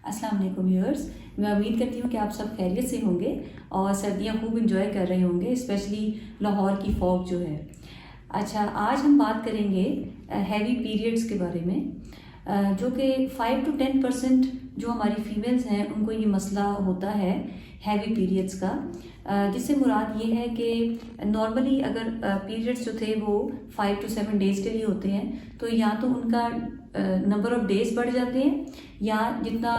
अस्सलाम वालेकुम व्यूअर्स, मैं उम्मीद करती हूँ कि आप सब खैरियत से होंगे और सर्दियाँ खूब इंजॉय कर रहे होंगे, स्पेशली लाहौर की फॉग जो है। अच्छा, आज हम बात करेंगे हैवी पीरियड्स के बारे में, जो कि 5 to 10% जो हमारी फीमेल्स हैं उनको ये मसला होता है हैवी पीरियड्स का, जिससे मुराद ये है कि नॉर्मली अगर पीरियड्स जो थे वो 5 to 7 डेज़ के लिए होते हैं, तो या तो उनका नंबर ऑफ़ डेज़ बढ़ जाते हैं या जितना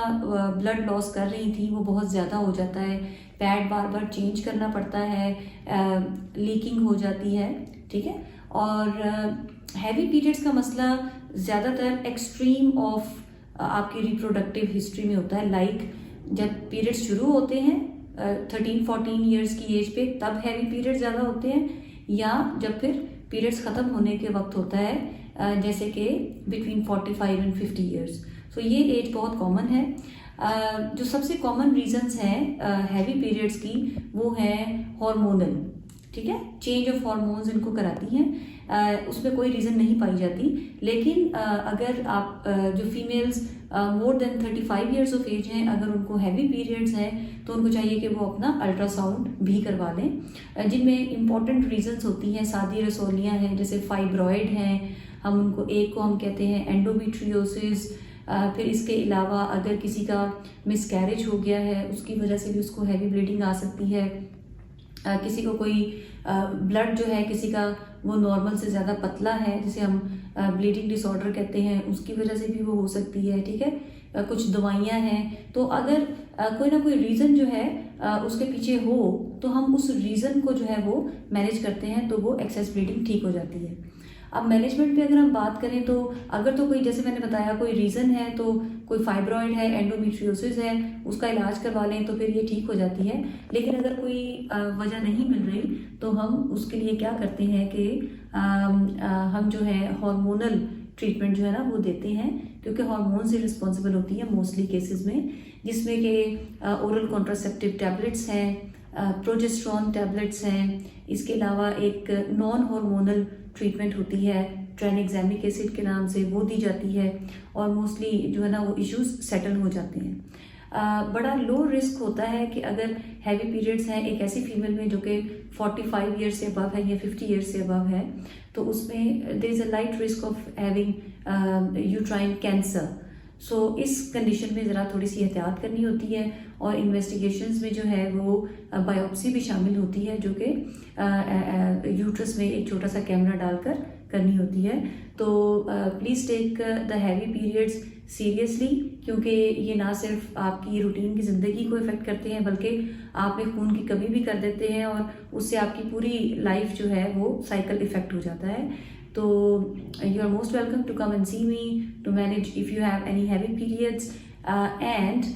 ब्लड लॉस कर रही थी वो बहुत ज़्यादा हो जाता है, पैड बार बार चेंज करना पड़ता है, लीकिंग हो जाती है, ठीक है। और हैवी पीरियड्स का मसला ज़्यादातर एक्सट्रीम ऑफ आपकी रिप्रोडक्टिव हिस्ट्री में होता है, लाइक जब पीरियड्स शुरू होते हैं 13-14 ईयर्स की एज पे, तब हैवी पीरियड ज़्यादा होते हैं, या जब फिर पीरियड्स ख़त्म होने के वक्त होता है, जैसे कि बिटवीन 45 and 50 ईयर्स। सो ये एज बहुत कॉमन है। जो सबसे कॉमन रीजंस हैं हैवी पीरियड्स की वो हैं हार्मोनल, ठीक है, चेंज ऑफ हार्मोन्स इनको कराती हैं। उसमें कोई रीज़न नहीं पाई जाती, लेकिन अगर आप जो females more than 35 years of age हैं, अगर उनको हैवी पीरियड्स हैं तो उनको चाहिए कि वो अपना अल्ट्रासाउंड भी करवा लें, जिनमें इम्पॉर्टेंट रीजंस होती हैं, सादी रसौलियाँ हैं, जैसे फाइब्रॉयड हैं, हम उनको एक को हम कहते हैं एंडोमेट्रियोसिस। फिर इसके अलावा अगर किसी का मिसकैरेज हो गया है उसकी वजह से भी उसको हैवी ब्लीडिंग आ सकती है। किसी को कोई ब्लड जो है किसी का वो नॉर्मल से ज़्यादा पतला है, जिसे हम ब्लीडिंग डिसऑर्डर कहते हैं, उसकी वजह से भी वो हो सकती है, ठीक है। कुछ दवाइयाँ हैं, तो अगर कोई ना कोई रीज़न जो है उसके पीछे हो तो हम उस रीज़न को जो है वो मैनेज करते हैं, तो वो एक्सेस ब्लीडिंग ठीक हो जाती है। अब मैनेजमेंट पे अगर हम बात करें तो अगर तो कोई, जैसे मैंने बताया, कोई रीज़न है, तो कोई फाइब्रॉयड है, एंडोमेट्रियोसिस है, उसका इलाज करवा लें तो फिर ये ठीक हो जाती है। लेकिन अगर कोई वजह नहीं मिल रही तो हम उसके लिए क्या करते हैं कि हम जो है हार्मोनल ट्रीटमेंट जो है ना वो देते हैं, क्योंकि हार्मोन से रिस्पॉन्सिबल होती है मोस्टली केसेस में, जिसमें कि ओरल कॉन्ट्रासेप्टिव टैबलेट्स हैं, प्रोजेस्टेरॉन टैबलेट्स हैं। इसके अलावा एक नॉन हार्मोनल ट्रीटमेंट होती है ट्राइनेक्सामिक एसिड के नाम से, वो दी जाती है, और मोस्टली जो है ना वो इश्यूज सेटल हो जाते हैं। बड़ा लो रिस्क होता है कि अगर हैवी पीरियड्स हैं एक ऐसी फीमेल में जो कि 45 ईयर्स से अबव है या 50 ईयर्स से अबव है, तो उसमें there is a light risk of having uterine cancer. So इस कंडीशन में ज़रा थोड़ी सी एहतियात करनी होती है, और इन्वेस्टिगेशंस में जो है वो बायोप्सी भी शामिल होती है, जो कि यूट्रस में एक छोटा सा कैमरा डालकर करनी होती है। तो please take the heavy periods seriously, क्योंकि ये ना सिर्फ आपकी रूटीन की ज़िंदगी को इफ़ेक्ट करते हैं, बल्कि आप में खून की कमी भी कर देते हैं, और उससे आपकी पूरी लाइफ जो है वो साइकिल इफ़ेक्ट हो जाता है। तो you are most welcome to come and see me to manage if you have any heavy periods, and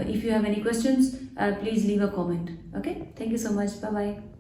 if you have any questions, please leave a comment. Okay, thank you so much. Bye bye.